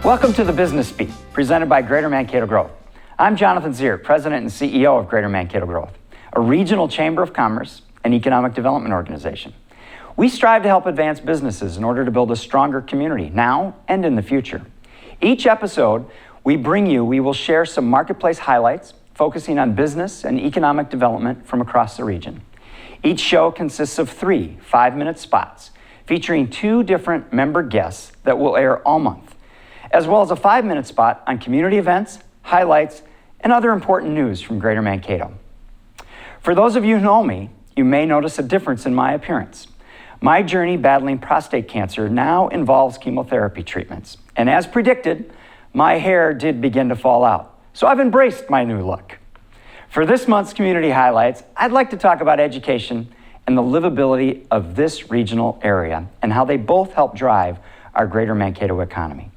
Welcome to the Business Beat, presented by Greater Mankato Growth. I'm Jonathan Zier, President and CEO of Greater Mankato Growth, a regional chamber of commerce and economic development organization. We strive to help advance businesses in order to build a stronger community now and in the future. Each episode we will share some marketplace highlights focusing on business and economic development from across the region. Each show consists of 3 5-minute spots featuring 2 different member guests that will air all month, as well as a 5-minute spot on community events, highlights, and other important news from Greater Mankato. For those of you who know me, you may notice a difference in my appearance. My journey battling prostate cancer now involves chemotherapy treatments, and as predicted, my hair did begin to fall out, so I've embraced my new look. For this month's community highlights, I'd like to talk about education and the livability of this regional area and how they both help drive our Greater Mankato economy.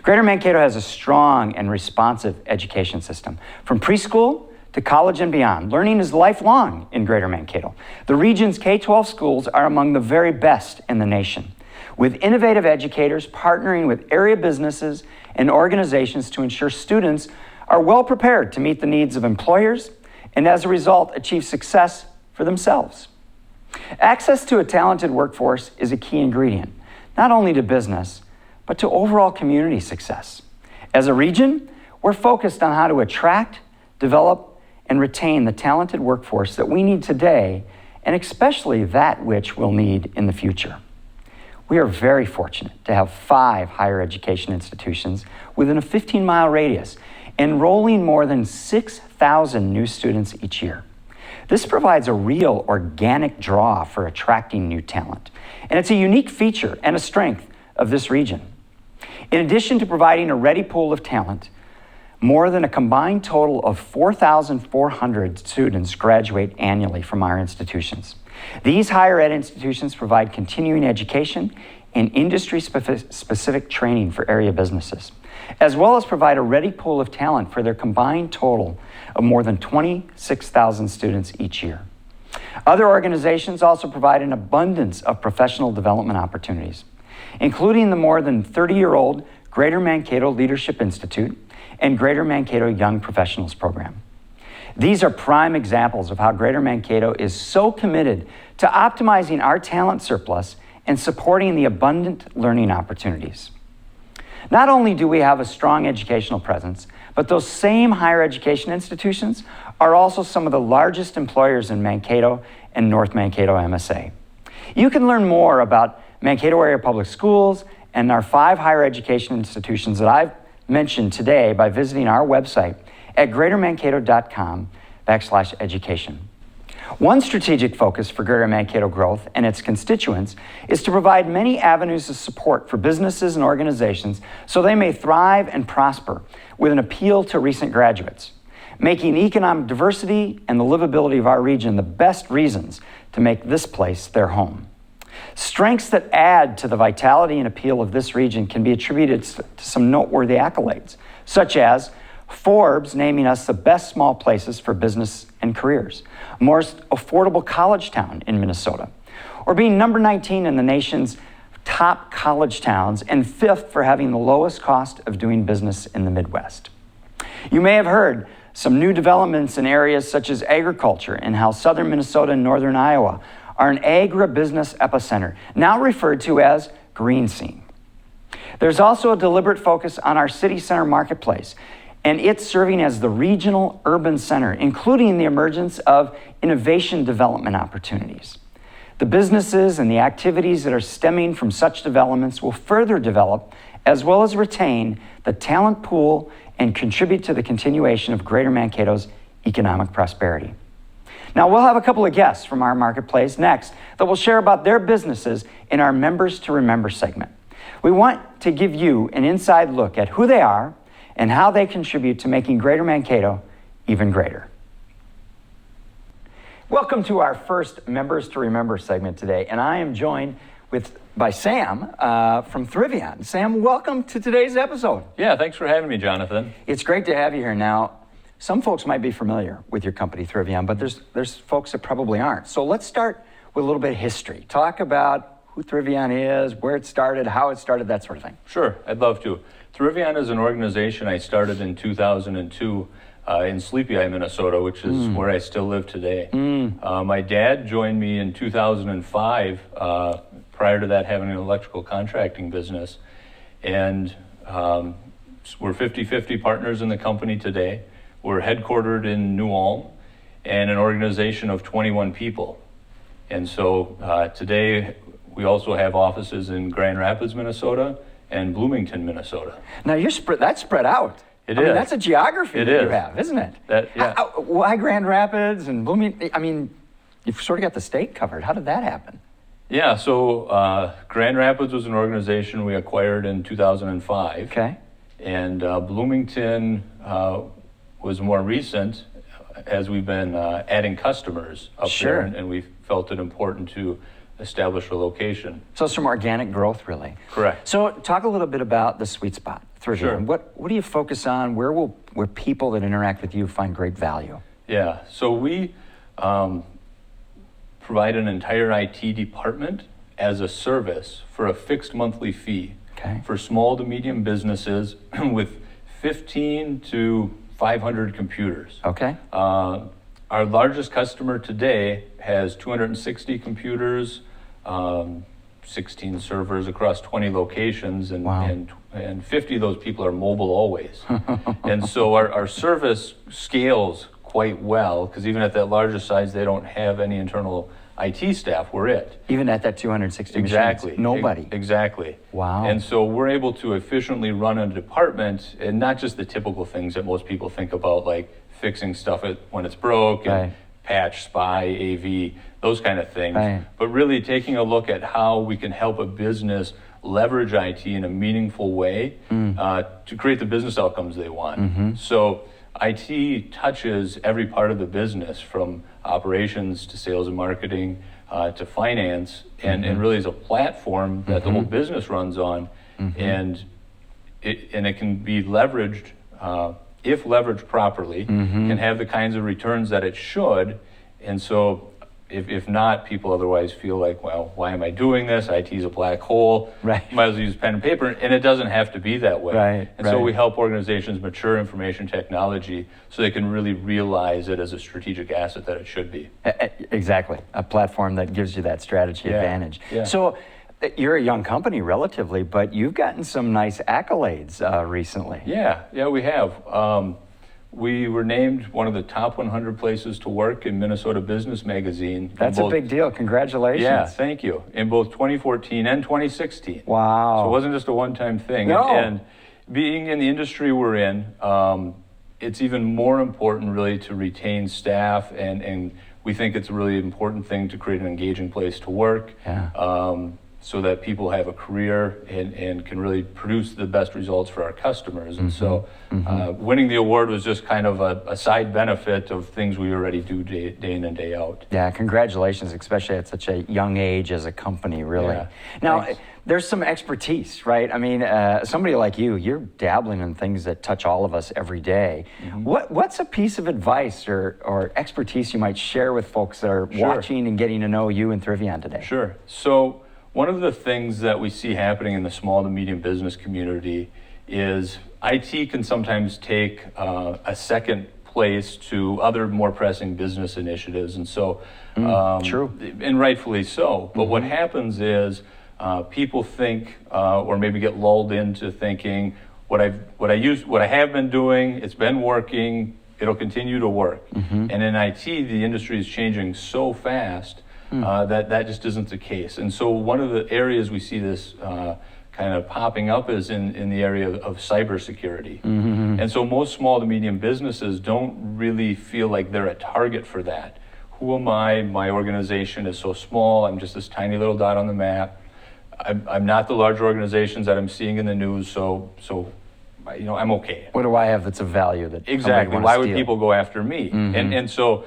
Greater Mankato has a strong and responsive education system. From preschool to college and beyond, learning is lifelong in Greater Mankato. The region's K-12 schools are among the very best in the nation, with innovative educators partnering with area businesses and organizations to ensure students are well prepared to meet the needs of employers and as a result achieve success for themselves. Access to a talented workforce is a key ingredient, not only to business, but to overall community success. As a region, we're focused on how to attract, develop, and retain the talented workforce that we need today, and especially that which we'll need in the future. We are very fortunate to have 5 higher education institutions within a 15-mile radius, enrolling more than 6,000 new students each year. This provides a real organic draw for attracting new talent, and it's a unique feature and a strength of this region. In addition to providing a ready pool of talent, more than a combined total of 4,400 students graduate annually from our institutions. These higher ed institutions provide continuing education and industry-specific training for area businesses, as well as provide a ready pool of talent for their combined total of more than 26,000 students each year. Other organizations also provide an abundance of professional development opportunities, including the more than 30-year-old Greater Mankato Leadership Institute and Greater Mankato Young Professionals Program. These are prime examples of how Greater Mankato is so committed to optimizing our talent surplus and supporting the abundant learning opportunities. Not only do we have a strong educational presence, but those same higher education institutions are also some of the largest employers in Mankato and North Mankato MSA. You can learn more about Mankato Area Public Schools and our 5 higher education institutions that I've mentioned today by visiting our website at greatermankato.com/education. One strategic focus for Greater Mankato Growth and its constituents is to provide many avenues of support for businesses and organizations so they may thrive and prosper with an appeal to recent graduates, making economic diversity and the livability of our region the best reasons to make this place their home. Strengths that add to the vitality and appeal of this region can be attributed to some noteworthy accolades, such as Forbes naming us the best small places for business and careers, most affordable college town in Minnesota, or being number 19 in the nation's top college towns and 5th for having the lowest cost of doing business in the Midwest. You may have heard some new developments in areas such as agriculture and how southern Minnesota and northern Iowa are an agribusiness epicenter, now referred to as Green Scene. There's also a deliberate focus on our city center marketplace, and it's serving as the regional urban center, including the emergence of innovation development opportunities. The businesses and the activities that are stemming from such developments will further develop, as well as retain, the talent pool and contribute to the continuation of Greater Mankato's economic prosperity. Now, we'll have a couple of guests from our marketplace next that will share about their businesses in our Members to Remember segment. We want to give you an inside look at who they are and how they contribute to making Greater Mankato even greater. Welcome to our first Members to Remember segment today, and I am joined by Sam from Thriveon. Sam, welcome to today's episode. Yeah, thanks for having me, Jonathan. It's great to have you here. Now, some folks might be familiar with your company, Thriveon, but there's folks that probably aren't. So let's start with a little bit of history. Talk about who Thriveon is, where it started, how it started, that sort of thing? Sure, I'd love to. Thriveon is an organization I started in 2002 in Sleepy Eye, Minnesota, which is where I still live today. My dad joined me in 2005, prior to that having an electrical contracting business. And we're 50-50 partners in the company today. We're headquartered in New Ulm and an organization of 21 people. And so today we also have offices in Grand Rapids, Minnesota and Bloomington, Minnesota. Now that's spread out. I mean, that's a geography It that is. you have, isn't it? Yeah. Why Grand Rapids and Bloomington? I mean, you've sort of got the state covered. How did that happen? Yeah, so Grand Rapids was an organization we acquired in 2005. Okay. And Bloomington was more recent as we've been adding customers up there, and we felt it important to establish a location. So some organic growth, really. Correct. So talk a little bit about the sweet spot, Thriveon. Sure. What do you focus on? Where people that interact with you find great value? Yeah, so we provide an entire IT department as a service for a fixed monthly fee for small to medium businesses with 15 to 500 computers. Okay. Our largest customer today has 260 computers, 16 servers across 20 locations, and 50 of those people are mobile always. And so our service scales quite well, because even at that larger size, they don't have any internal IT staff. We're it. Even at that 260 Exactly. machines? Nobody? Exactly. Wow. And so we're able to efficiently run a department, and not just the typical things that most people think about, like fixing stuff when it's broke, and patch, spy, AV, those kind of things. But really taking a look at how we can help a business leverage IT in a meaningful way to create the business outcomes they want. So IT touches every part of the business, from operations to sales and marketing to finance, and really is a platform that the whole business runs on, and it can be leveraged, if leveraged properly, can have the kinds of returns that it should. And so if not, people otherwise feel like, well, why am I doing this? IT is a black hole. Might as well use pen and paper. And it doesn't have to be that way. So we help organizations mature information technology so they can really realize it as a strategic asset that it should be. Exactly. A platform that gives you that strategy advantage. So you're a young company relatively, but you've gotten some nice accolades recently. Yeah, we have. We were named one of the top 100 places to work in Minnesota Business Magazine. That's a big deal. Congratulations. Yeah, thank you. In both 2014 and 2016. Wow. So it wasn't just a one-time thing. No. And being in the industry we're in, it's even more important really to retain staff, and we think it's a really important thing to create an engaging place to work. So that people have a career and can really produce the best results for our customers. And so winning the award was just kind of a side benefit of things we already do day in and day out. Yeah, congratulations, especially at such a young age as a company, really. Now, there's some expertise, right? I mean, somebody like you're dabbling in things that touch all of us every day. What's a piece of advice or expertise you might share with folks that are watching and getting to know you and Thriveon today? Sure. So one of the things that we see happening in the small to medium business community is IT can sometimes take a second place to other more pressing business initiatives. And so, true. And rightfully so. But what happens is people think, or maybe get lulled into thinking, what I have been doing, it's been working, it'll continue to work. And in IT, the industry is changing so fast that just isn't the case. And so one of the areas we see this kind of popping up is in the area of cybersecurity. And so most small to medium businesses don't really feel like they're a target for that. Who am I? My organization is so small. I'm just this tiny little dot on the map. I'm not the large organizations that I'm seeing in the news, so I'm okay. What do I have that's of value that exactly? Why would people go after me? And so,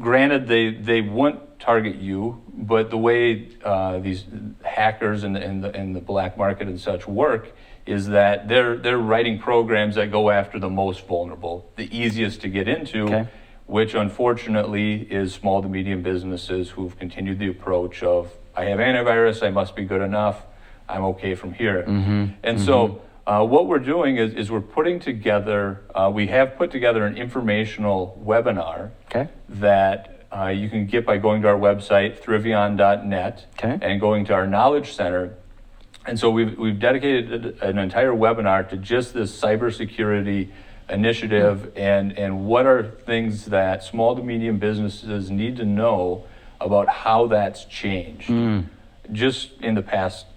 granted, they won't target you, but the way these hackers and the black market and such work is that they're writing programs that go after the most vulnerable, the easiest to get into, which unfortunately is small to medium businesses who've continued the approach of, I have antivirus, I must be good enough, I'm okay from here. And so what we're doing is we're putting together, we have put together an informational webinar that you can get by going to our website, thriveon.net, and going to our Knowledge Center. And so we've dedicated an entire webinar to just this cybersecurity initiative and what are things that small to medium businesses need to know about how that's changed. Just in the past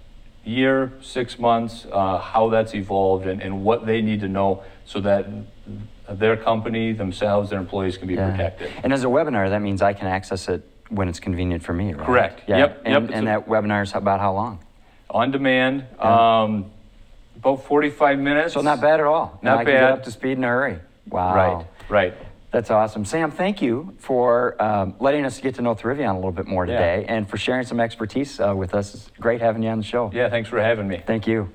year, 6 months, how that's evolved and what they need to know so that their company, themselves, their employees can be protected. And as a webinar, that means I can access it when it's convenient for me, right? Correct. Yep. And that webinar is about how long? On demand, about 45 minutes. So not bad at all. Not I bad. Can get up to speed in a hurry. Wow. Right. That's awesome. Sam, thank you for letting us get to know Thriveon a little bit more today and for sharing some expertise with us. It's great having you on the show. Yeah, thanks for having me. Thank you.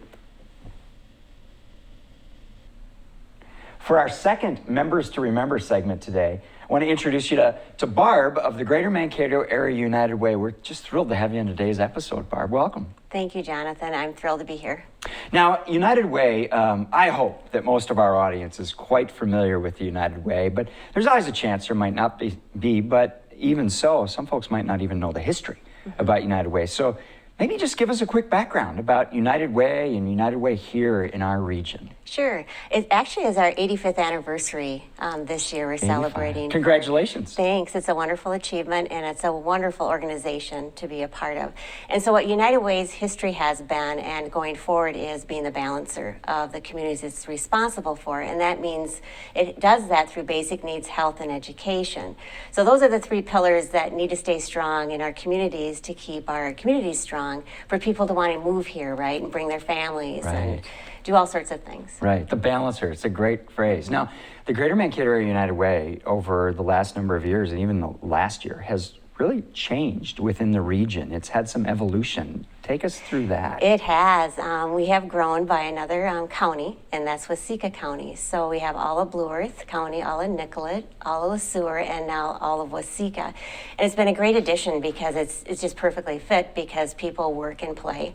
For our second Members to Remember segment today, I want to introduce you to Barb of the Greater Mankato Area United Way. We're just thrilled to have you in today's episode, Barb. Welcome. Thank you, Jonathan. I'm thrilled to be here. Now, United Way, I hope that most of our audience is quite familiar with the United Way, but there's always a chance there might not be, but even so, some folks might not even know the history about United Way. So maybe just give us a quick background about United Way and United Way here in our region. Sure. It actually is our 85th anniversary this year. We're celebrating. Congratulations. Thanks. It's a wonderful achievement, and it's a wonderful organization to be a part of. And so what United Way's history has been and going forward is being the balancer of the communities it's responsible for. And that means it does that through basic needs, health, and education. So those are the three pillars that need to stay strong in our communities to keep our communities strong for people to want to move here, right, and bring their families and do all sorts of things. Right, the balancer, it's a great phrase. Now, the Greater Mankato Area United Way over the last number of years and even the last year has really changed within the region. It's had some evolution. Take us through that. It has. We have grown by another county, and that's Waseca County. So we have all of Blue Earth County, all of Nicollet, all of Le Sueur, and now all of Waseca. And it's been a great addition because it's just perfectly fit because people work and play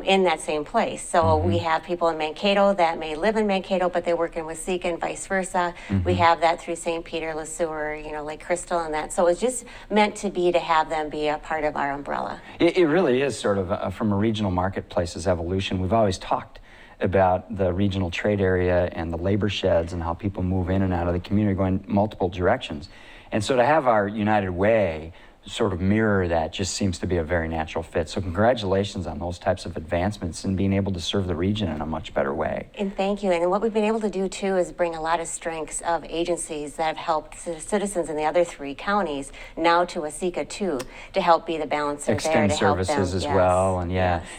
in that same place. So we have people in Mankato that may live in Mankato, but they work in Waseca and vice versa. We have that through St. Peter, Le Sueur, Lake Crystal and that. So it's just meant to be to have them be a part of our umbrella. It really is sort of from a regional marketplace's evolution. We've always talked about the regional trade area and the labor sheds and how people move in and out of the community going multiple directions. And so to have our United Way sort of mirror that just seems to be a very natural fit. So congratulations on those types of advancements and being able to serve the region in a much better way. And thank you. And what we've been able to do too is bring a lot of strengths of agencies that have helped citizens in the other three counties now to Waseca too to help be the balancer Extend there to help them. services as well. And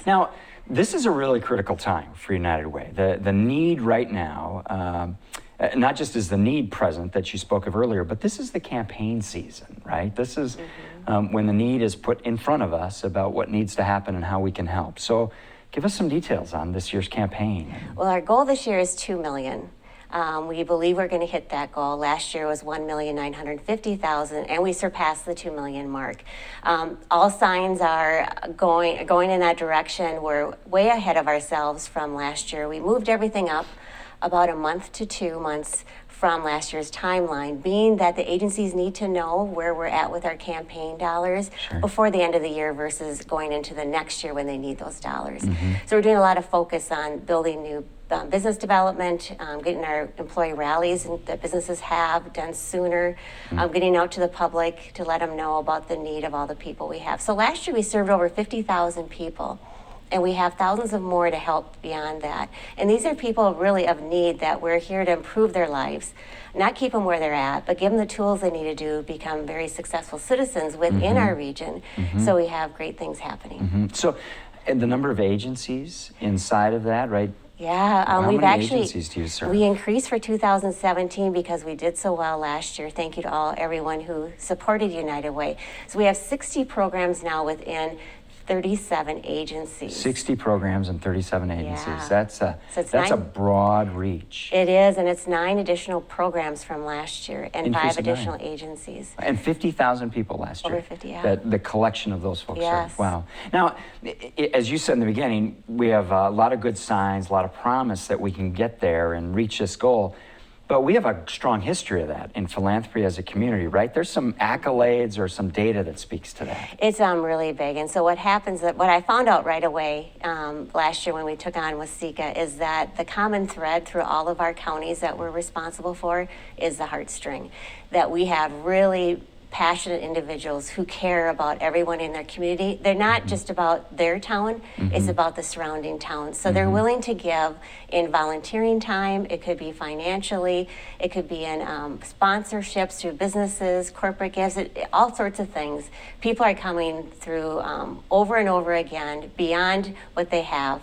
Now, this is a really critical time for United Way. The need right now, not just is the need present that you spoke of earlier, but this is the campaign season, right? This is when the need is put in front of us about what needs to happen and how we can help. So give us some details on this year's campaign. Well, our goal this year is $2 million. We believe we're going to hit that goal. Last year was $1,950,000, and we surpassed the $2 million mark. All signs are going in that direction. We're way ahead of ourselves from last year. We moved everything up about a month to 2 months from last year's timeline, being that the agencies need to know where we're at with our campaign dollars before the end of the year versus going into the next year when they need those dollars. So we're doing a lot of focus on building new business development, getting our employee rallies that businesses have done sooner, getting out to the public to let them know about the need of all the people we have. So last year we served over 50,000 people. And we have thousands of more to help beyond that. And these are people really of need that we're here to improve their lives, not keep them where they're at, but give them the tools they need to do become very successful citizens within our region. So we have great things happening. So, and the number of agencies inside of that, right? Yeah, How we've many actually agencies do you serve? We increased for 2017 because we did so well last year. Thank you to everyone who supported United Way. So we have 60 programs now within 37 agencies. 60 programs and 37 agencies. Yeah. That's a So it's that's a 9 broad reach. It is, and it's 9 additional programs from last year and Increase 5 of 9. additional agencies. And 50,000 people last year. Over 50, yeah. That the collection of those folks. Yes. Wow. Now, as you said in the beginning, we have a lot of good signs, a lot of promise that we can get there and reach this goal. But we have a strong history of that in philanthropy as a community, right? There's some accolades or some data that speaks to that. It's really big. And so what happens, what I found out right away last year when we took on with SECA is that the common thread through all of our counties that we're responsible for is the heartstring. That we have really passionate individuals who care about everyone in their community. They're not just about their town, it's about the surrounding towns. So they're willing to give in volunteering time, it could be financially, it could be in sponsorships through businesses, corporate gifts, all sorts of things. People are coming through over and over again beyond what they have.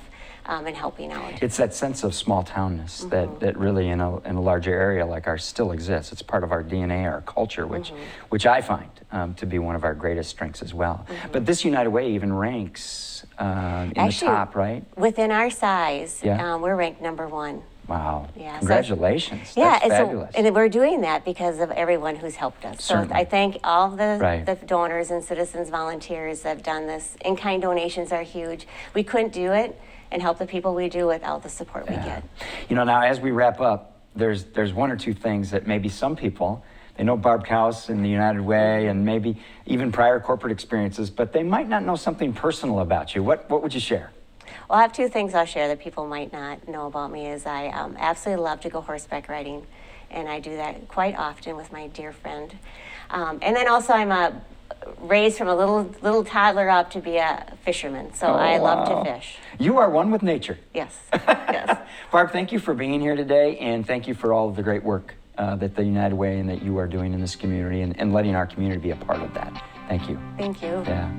And helping out. It's that sense of small townness that really in a larger area like ours still exists. It's part of our DNA, our culture, which I find to be one of our greatest strengths as well. But this United Way even ranks in the top, right? Within our size, Yeah. we're ranked #1. Wow. Yeah, so- Congratulations. Yeah, That's fabulous. and we're doing that because of everyone who's helped us. Certainly. So I thank all the Right. donors and citizens, volunteers that have done this. In-kind donations are huge. We couldn't do it and help the people we do without the support we get. You know, now as we wrap up, there's one or two things that maybe some people, they know Barb Kaus and the United Way and maybe even prior corporate experiences, but they might not know something personal about you. What would you share? Well, I have 2 things I'll share that people might not know about me is I absolutely love to go horseback riding, and I do that quite often with my dear friend. And then also I'm raised from a little toddler up to be a fisherman, so I love to fish. You are one with nature. Yes, yes. Barb, thank you for being here today, and thank you for all of the great work that the United Way and that you are doing in this community and letting our community be a part of that. Thank you. Thank you. Yeah.